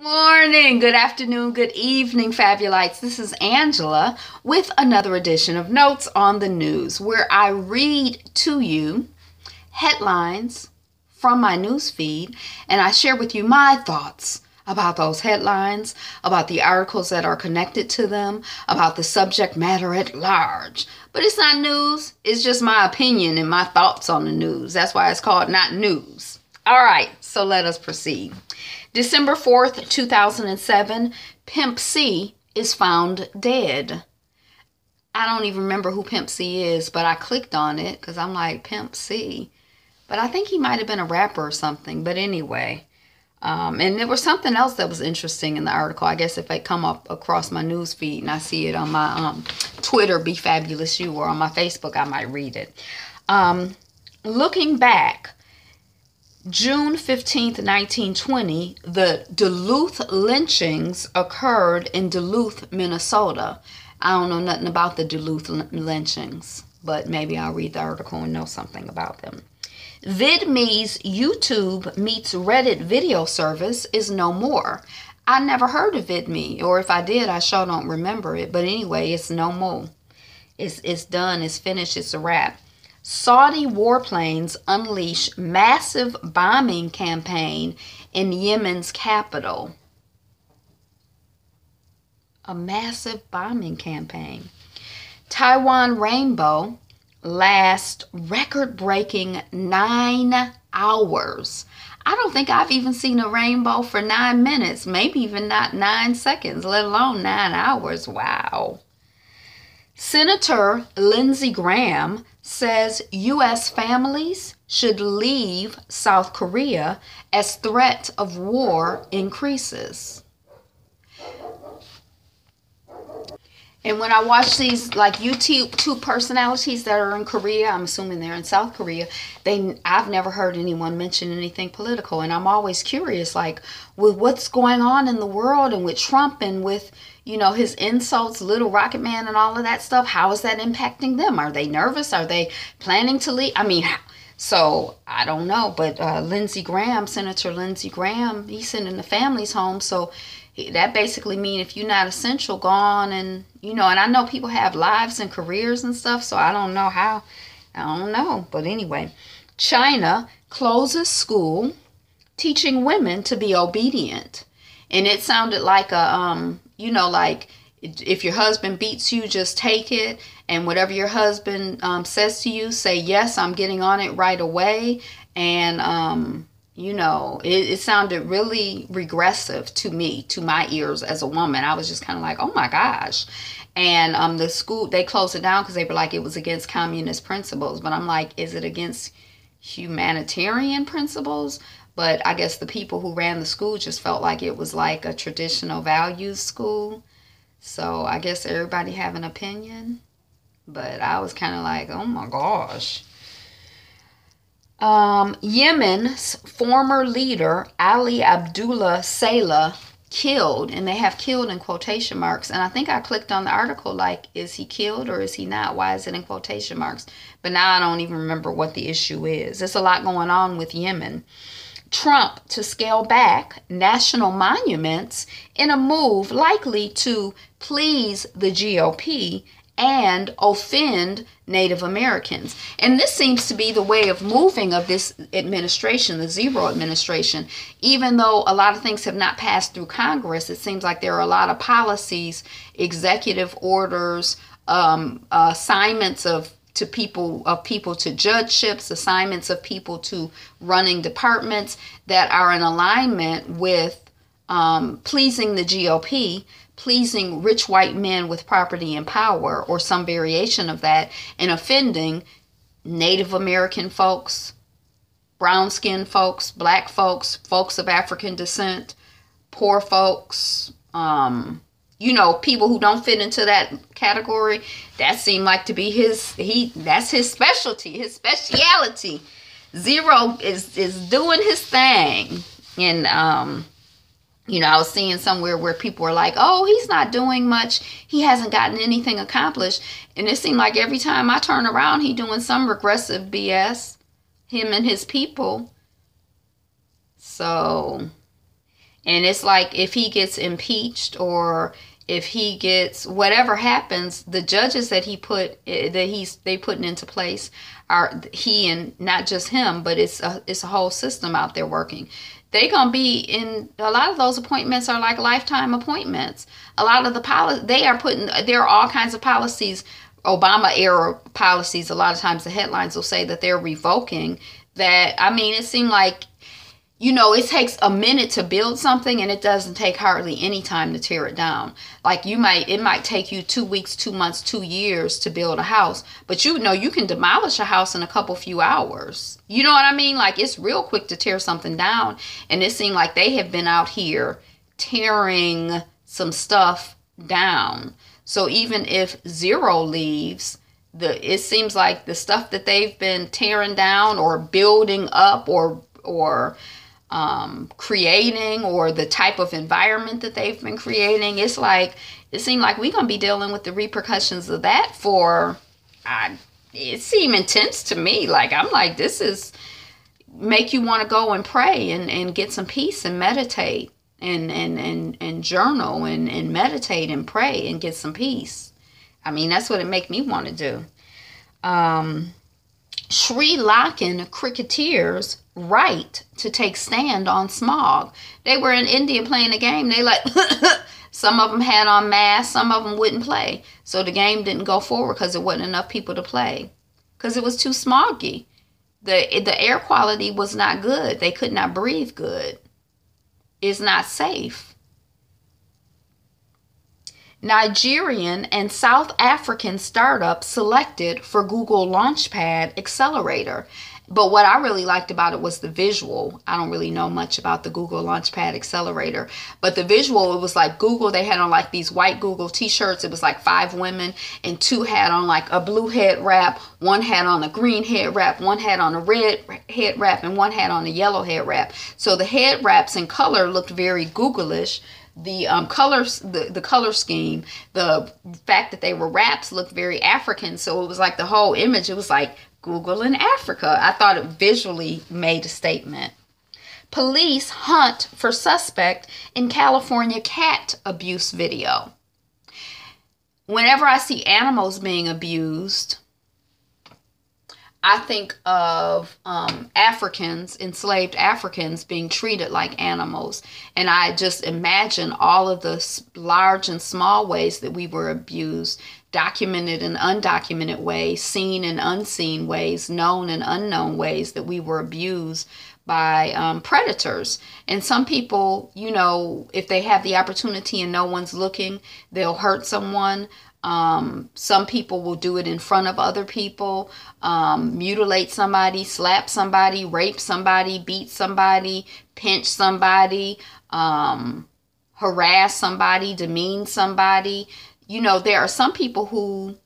Morning, good afternoon, good evening, Fabulites. This is Angela with another edition of Notes on the News, where I read to you headlines from my news feed and I share with you my thoughts about those headlines, about the articles that are connected to them, about the subject matter at large. But it's not news, it's just my opinion and my thoughts on the news. That's why it's called Not News. All right, so let us proceed. December 4th, 2007, Pimp C is found dead. I don't even remember who Pimp C is, but I clicked on it because I'm like, Pimp C. But I think he might have been a rapper or something. But anyway, and there was something else that was interesting in the article. I guess if I come up across my news feed and I see it on my Twitter, Be Fabulous You, or on my Facebook, I might read it. Looking back, June 15th, 1920, the Duluth lynchings occurred in Duluth, Minnesota. I don't know nothing about the Duluth lynchings, but maybe I'll read the article and know something about them. VidMe's YouTube meets Reddit video service is no more. I never heard of VidMe, or if I did, I sure don't remember it. But anyway, it's no more. It's done. It's finished. It's a wrap. Saudi warplanes unleash massive bombing campaign in Yemen's capital. A massive bombing campaign. Taiwan rainbow lasts record-breaking 9 hours. I don't think I've even seen a rainbow for 9 minutes, maybe even not 9 seconds, let alone 9 hours. Wow. Senator Lindsey Graham says U.S. families should leave South Korea as threat of war increases. And when I watch these like YouTube personalities that are in Korea, I'm assuming they're in South Korea, I've never heard anyone mention anything political. And I'm always curious, like, with what's going on in the world and with Trump and with, you know, his insults, Little Rocket Man and all of that stuff, how is that impacting them? Are they nervous? Are they planning to leave? I mean, so I don't know. But Senator Lindsey Graham, he's sending the families home. So that basically means if you're not essential, go on and, you know, and I know people have lives and careers and stuff, so I don't know how. I don't know. But anyway, China closes school teaching women to be obedient. And it sounded like a, you know, like if your husband beats you, just take it. And whatever your husband says to you, say, yes, I'm getting on it right away. And, you know, it sounded really regressive to me, to my ears as a woman. I was just kind of like, oh my gosh. And the school, they closed it down because they were like, it was against communist principles. But I'm like, is it against humanitarian principles? But I guess the people who ran the school just felt like it was like a traditional values school. So I guess everybody have an opinion. But I was kind of like, oh my gosh. Yemen's former leader, Ali Abdullah Saleh, killed, and they have killed in quotation marks. And I think I clicked on the article like, is he killed or is he not? Why is it in quotation marks? But now I don't even remember what the issue is. There's a lot going on with Yemen. Trump to scale back national monuments in a move likely to please the GOP and offend Native Americans. And this seems to be the way of moving of this administration, the Zero administration. Even though a lot of things have not passed through Congress, it seems like there are a lot of policies, executive orders, assignments of people to judgeships, assignments of people to running departments that are in alignment with pleasing the GOP, pleasing rich white men with property and power, or some variation of that, and offending Native American folks, brown-skinned folks, black folks, folks of African descent, poor folks, you know, people who don't fit into that category. That seemed like to be that's his specialty, his speciality. Zero is doing his thing. And you know, I was seeing somewhere where people were like, oh, he's not doing much. He hasn't gotten anything accomplished. And it seemed like every time I turn around, he doing some regressive BS, him and his people. So, And it's like if he gets impeached or if he gets whatever happens, the judges that they putting into place are he, and not just him, but it's a whole system out there working. They gonna be in a lot of those appointments are like lifetime appointments. A lot of the there are all kinds of policies, Obama era policies. A lot of times the headlines will say that they're revoking that. I mean, it seemed like, it takes a minute to build something, and it doesn't take hardly any time to tear it down. Like it might take you 2 weeks, 2 months, 2 years to build a house, but you can demolish a house in a few hours. You know what I mean? Like it's real quick to tear something down, and it seemed like they have been out here tearing some stuff down. So even if zero leaves, it seems like the stuff that they've been tearing down or building up or creating, or the type of environment that they've been creating, it seemed like we're gonna be dealing with the repercussions of that it seemed intense to me. Like I'm like, this is make you want to go and pray and get some peace and meditate and journal and meditate and pray and get some peace. I mean, that's what it make me want to do. Sri Lankan cricketers right to take stand on smog. They were in India playing the game. They like some of them had on masks, some of them wouldn't play. So the game didn't go forward because there wasn't enough people to play, because it was too smoggy. The air quality was not good. They could not breathe good. It's not safe. Nigerian and South African startup selected for Google Launchpad Accelerator. But what I really liked about it was the visual. I don't really know much about the Google Launchpad Accelerator, but the visual, it was like Google. They had on like these white Google t-shirts. It was like 5 women, and 2 had on like a blue head wrap, 1 had on a green head wrap, 1 had on a red head wrap, and 1 had on a yellow head wrap. So the head wraps in color looked very Google-ish. The colors, the color scheme, the fact that they were wraps looked very African. So it was like the whole image, it was like Google in Africa. I thought it visually made a statement. Police hunt for suspect in California cat abuse video. Whenever I see animals being abused, I think of enslaved Africans being treated like animals. And I just imagine all of the large and small ways that we were abused, documented and undocumented ways, seen and unseen ways, known and unknown ways that we were abused by predators. And some people, if they have the opportunity and no one's looking, they'll hurt someone. Some people will do it in front of other people, mutilate somebody, slap somebody, rape somebody, beat somebody, pinch somebody, harass somebody, demean somebody. There are some people who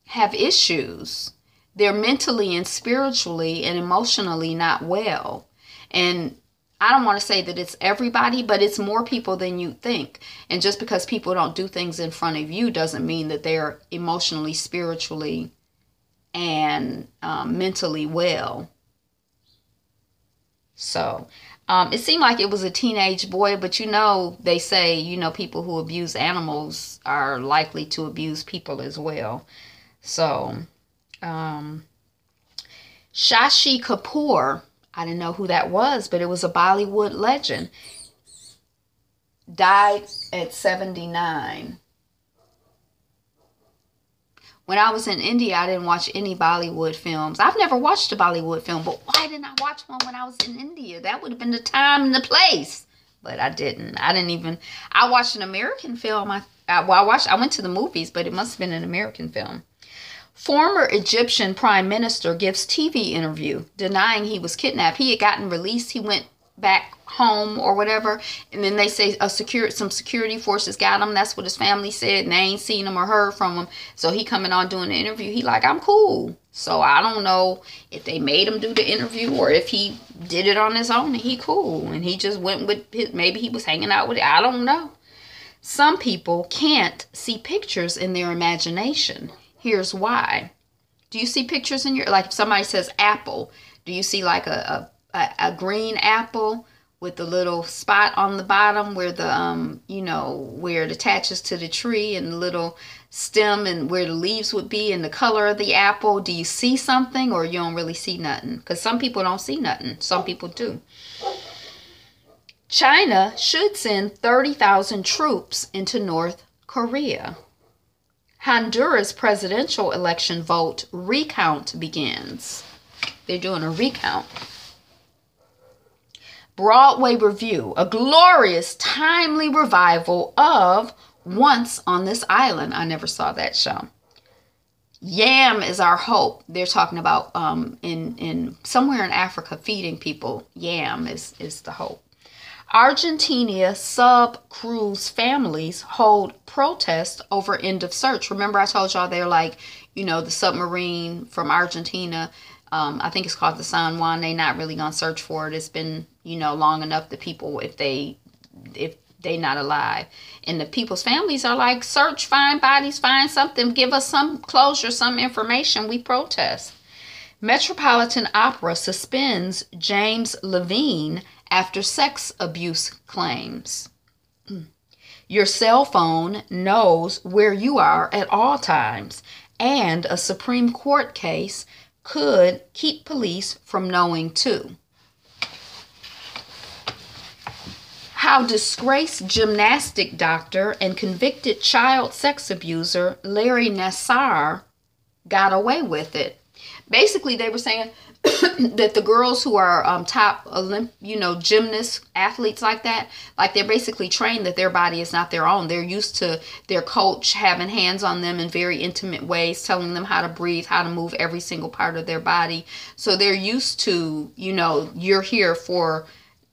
have issues. They're mentally and spiritually and emotionally not well. And I don't want to say that it's everybody, but it's more people than you think. And just because people don't do things in front of you doesn't mean that they're emotionally, spiritually, and mentally well. So it seemed like it was a teenage boy, but they say, people who abuse animals are likely to abuse people as well. So Shashi Kapoor, I didn't know who that was, but it was a Bollywood legend. Died at 79. When I was in India, I didn't watch any Bollywood films. I've never watched a Bollywood film, but why didn't I watch one when I was in India? That would have been the time and the place. But I didn't. I watched an American film. I went to the movies, but it must have been an American film. Former Egyptian Prime Minister gives TV interview denying he was kidnapped. He had gotten released. He went back home or whatever, and then they say some security forces got him. That's what his family said, and they ain't seen him or heard from him. So he coming on doing the interview. He like, I'm cool. So I don't know if they made him do the interview or if he did it on his own and he cool. And he just went with maybe he was hanging out with it. I don't know. Some people can't see pictures in their imagination. Here's why. Do you see pictures in like if somebody says apple, do you see like a green apple with the little spot on the bottom where the where it attaches to the tree, and the little stem and where the leaves would be, and the color of the apple. Do you see something, or you don't really see nothing? Because some people don't see nothing. Some people do. China should send 30,000 troops into North Korea. Honduras presidential election vote recount begins. They're doing a recount. Broadway review, a glorious, timely revival of Once on This Island. I never saw that show. Yam is our hope. They're talking about in somewhere in Africa feeding people. Yam is the hope. Argentina sub-cruise families hold protest over end of search. Remember I told y'all they're like, the submarine from Argentina. I think it's called the San Juan. They not really gonna search for it. It's been, long enough. The people, if they not alive, and the people's families are like, search, find bodies, find something, give us some closure, some information. We protest. Metropolitan Opera suspends James Levine after sex abuse claims. Your cell phone knows where you are at all times, and a Supreme Court case could keep police from knowing too. How disgraced gymnastic doctor and convicted child sex abuser Larry Nassar got away with it. Basically, they were saying that the girls who are top gymnasts, athletes like that, like they're basically trained that their body is not their own. They're used to their coach having hands on them in very intimate ways, telling them how to breathe, how to move every single part of their body. So they're used to, you're here for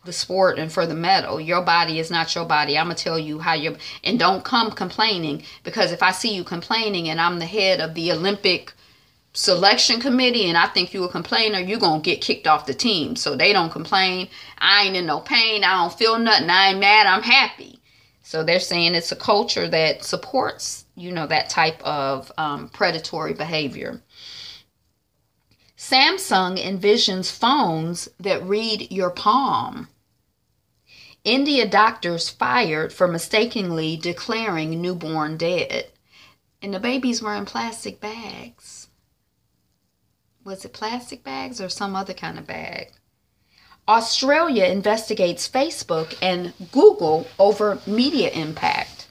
the sport and for the medal. Your body is not your body. I'm going to tell you how you, and don't come complaining, because if I see you complaining and I'm the head of the Olympic selection committee and I think you a complainer, you're going to get kicked off the team. So they don't complain. I ain't in no pain. I don't feel nothing. I ain't mad. I'm happy. So they're saying it's a culture that supports, that type of predatory behavior. Samsung envisions phones that read your palm. India doctors fired for mistakenly declaring newborn dead. And the babies were in plastic bags. Was it plastic bags or some other kind of bag? Australia investigates Facebook and Google over media impact.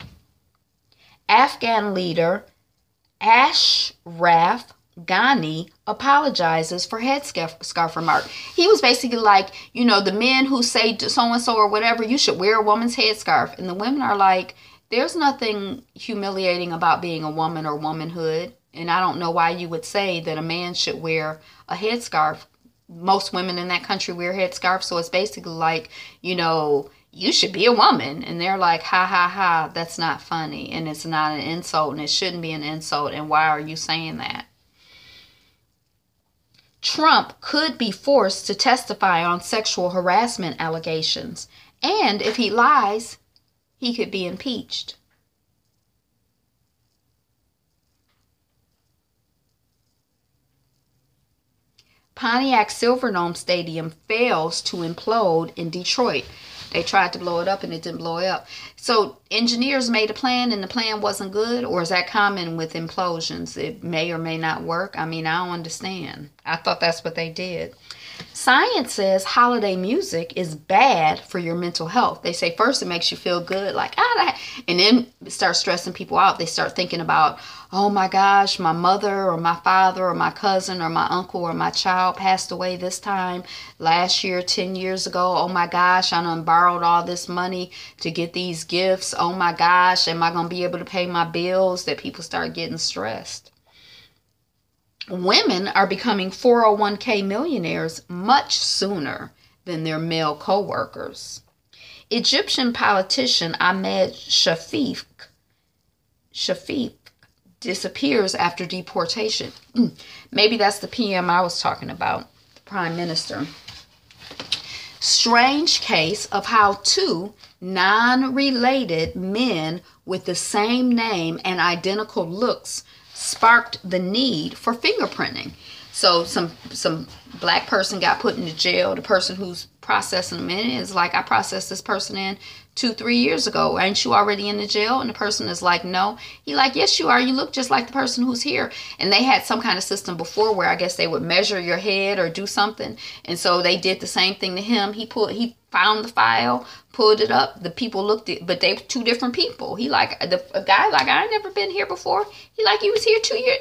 Afghan leader Ashraf Ghani apologizes for headscarf remark. He was basically like, the men who say so-and-so or whatever, you should wear a woman's headscarf. And the women are like, there's nothing humiliating about being a woman or womanhood. And I don't know why you would say that a man should wear a headscarf. Most women in that country wear headscarves. So it's basically like, you should be a woman. And they're like, ha, ha, ha, that's not funny. And it's not an insult. And it shouldn't be an insult. And why are you saying that? Trump could be forced to testify on sexual harassment allegations. And if he lies, he could be impeached. Pontiac Silverdome Stadium fails to implode in Detroit. They tried to blow it up and it didn't blow up. So engineers made a plan and the plan wasn't good? Or is that common with implosions? It may or may not work. I mean, I don't understand. I thought that's what they did. Science says holiday music is bad for your mental health. They say first it makes you feel good, like, and then it starts stressing people out. They start thinking about, oh my gosh, my mother or my father or my cousin or my uncle or my child passed away this time last year, 10 years ago. Oh my gosh, I done borrowed all this money to get these gifts. Oh my gosh, am I going to be able to pay my bills? That people start getting stressed. Women are becoming 401k millionaires much sooner than their male co-workers. Egyptian politician Ahmed Shafik disappears after deportation. Maybe that's the PM I was talking about, the Prime Minister. Strange case of how two non-related men with the same name and identical looks sparked the need for fingerprinting. So some black person got put into jail. The person who's processing them in is like, I processed this person in 2-3 years ago. Ain't you already in the jail? And the person is like, no. He like, yes, you are. You look just like the person who's here. And they had some kind of system before where I guess they would measure your head or do something. And so they did the same thing to him. He found the file, pulled it up. The people looked at, but they were two different people. He like, a guy like, I ain't never been here before. He like, you was here 2 years.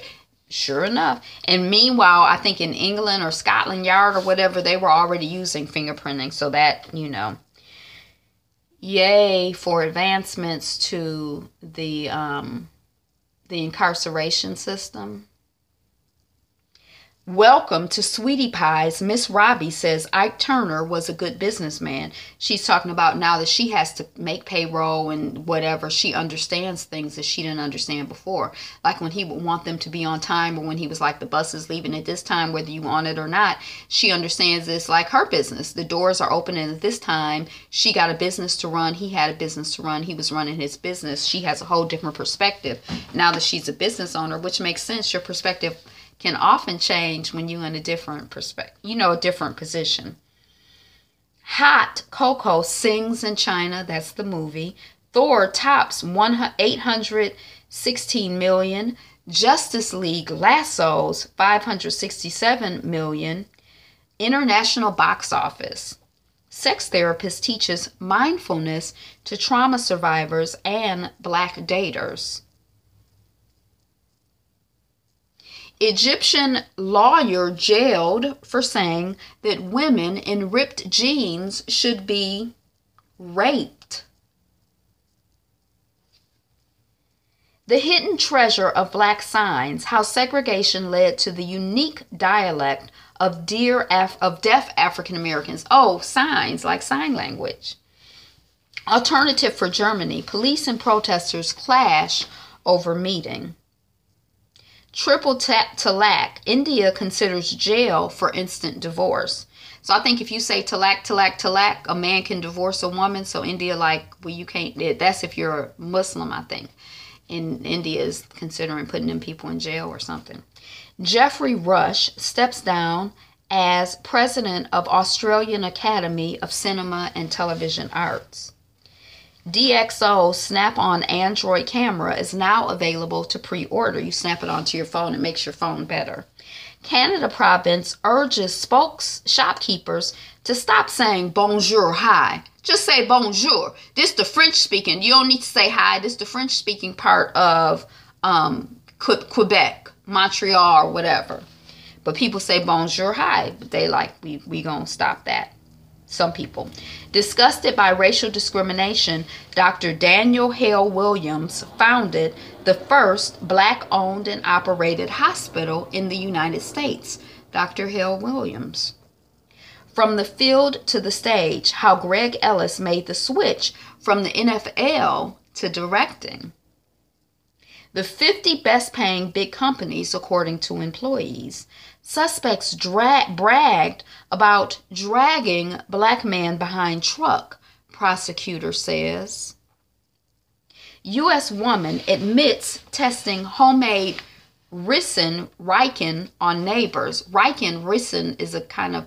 Sure enough. And meanwhile, I think in England or Scotland Yard or whatever, they were already using fingerprinting. So that, you know, yay for advancements to the incarceration system. Welcome to Sweetie Pies. Miss Robbie says Ike Turner was a good businessman. She's talking about now that she has to make payroll and whatever, she understands things that she didn't understand before. Like when he would want them to be on time, or when he was like, the bus is leaving at this time, whether you want it or not. She understands this like her business. The doors are opening at this time. She got a business to run. He had a business to run. He was running his business. She has a whole different perspective now that she's a business owner, which makes sense. Your perspective can often change when you're in a different perspective, you know, a different position. Hot Coco sings in China. That's the movie. Thor tops 816 million. Justice League lassos 567 million. International box office. Sex therapist teaches mindfulness to trauma survivors and black daters. Egyptian lawyer jailed for saying that women in ripped jeans should be raped. The hidden treasure of black signs, how segregation led to the unique dialect of deaf African Americans. Oh, signs, like sign language. Alternative for Germany, police and protesters clash over meeting. Triple talaq, India considers jail for instant divorce. So I think if you say talaq, a man can divorce a woman. So India, like, well, you can't. That's if you're a Muslim, I think. And India is considering putting them people in jail or something. Jeffrey Rush steps down as president of Australian Academy of Cinema and Television Arts. DxO Snap-on Android camera is now available to pre-order. You snap it onto your phone, it makes your phone better. Canada province urges shopkeepers to stop saying bonjour, hi. Just say bonjour. This the French speaking. You don't need to say hi. This the French speaking part of Quebec, Montreal, or whatever. But people say bonjour, hi. But they like, we gonna stop that. Some people. Disgusted by racial discrimination, Dr. Daniel Hale Williams founded the first black-owned and operated hospital in the United States. Dr. Hale Williams. From the field to the stage, how Greg Ellis made the switch from the NFL to directing. The 50 best-paying big companies, according to employees. Suspects bragged about dragging black man behind truck, prosecutor says. U.S. woman admits testing homemade ricin on neighbors. Ricin is a kind of,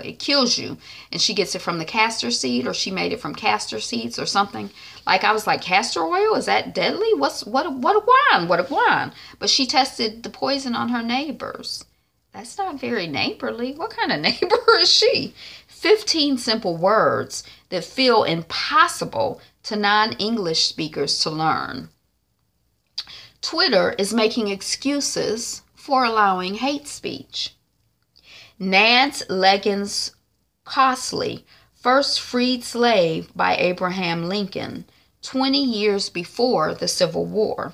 it kills you. And she gets it from the castor seed, or she made it from castor seeds or something. Like, I was like, castor oil? Is that deadly? What a guan. But she tested the poison on her neighbors. That's not very neighborly. What kind of neighbor is she? 15 simple words that feel impossible to non-English speakers to learn. Twitter is making excuses for allowing hate speech. Nance Leggins Costly, first freed slave by Abraham Lincoln, 20 years before the Civil War.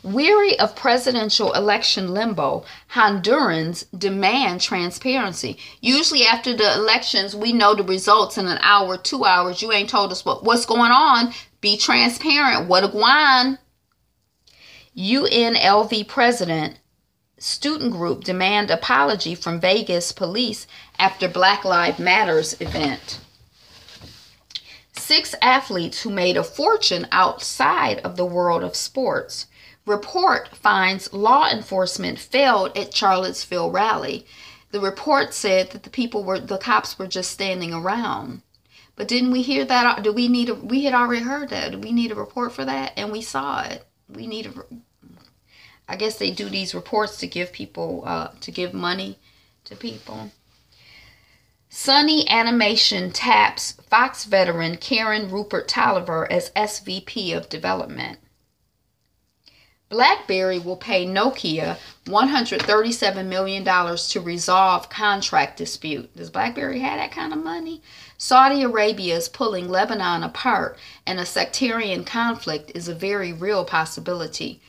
Weary of presidential election limbo, Hondurans demand transparency. Usually after the elections, we know the results in an hour, 2 hours. You ain't told us what's going on. Be transparent. What a guan. UNLV president student group demand apology from Vegas police after Black Lives Matters event. 6 athletes who made a fortune outside of the world of sports. Report finds law enforcement failed at Charlottesville rally. The report said that the cops were just standing around. But didn't we hear that? We had already heard that. Do we need a report for that? And we saw it. I guess they do these reports to give people, to give money to people. Sunny Animation taps Fox veteran Karen Rupert Tolliver as SVP of Development. BlackBerry will pay Nokia $137 million to resolve contract dispute. Does BlackBerry have that kind of money? Saudi Arabia is pulling Lebanon apart, and a sectarian conflict is a very real possibility.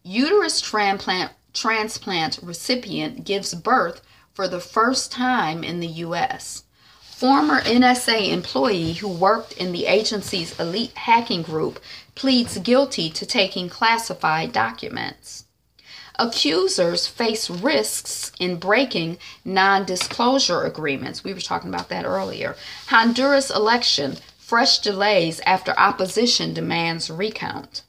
Uterus transplant recipient gives birth for the first time in the U.S. Former NSA employee who worked in the agency's elite hacking group pleads guilty to taking classified documents. Accusers face risks in breaking non-disclosure agreements. We were talking about that earlier. Honduras election, fresh delays after opposition demands recount.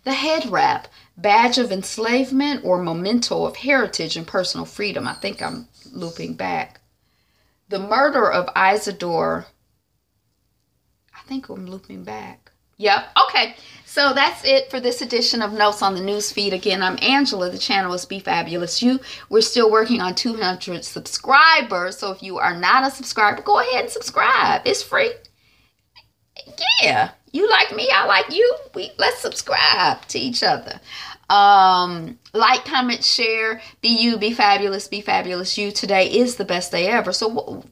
The head wrap, badge of enslavement or memento of heritage and personal freedom. I think I'm looping back. The murder of Isidore. I think I'm looping back. Yep. Okay. So that's it for this edition of Notes on the News Feed. Again, I'm Angela. The channel is Be Fabulous You. We're still working on 200 subscribers. So if you are not a subscriber, go ahead and subscribe. It's free. Yeah. You like me, I like you. Let's subscribe to each other. Like, comment, share. Be you, be fabulous you. Today is the best day ever. So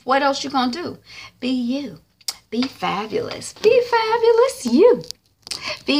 what else you gonna do? Be you. Be fabulous. Be fabulous you. Be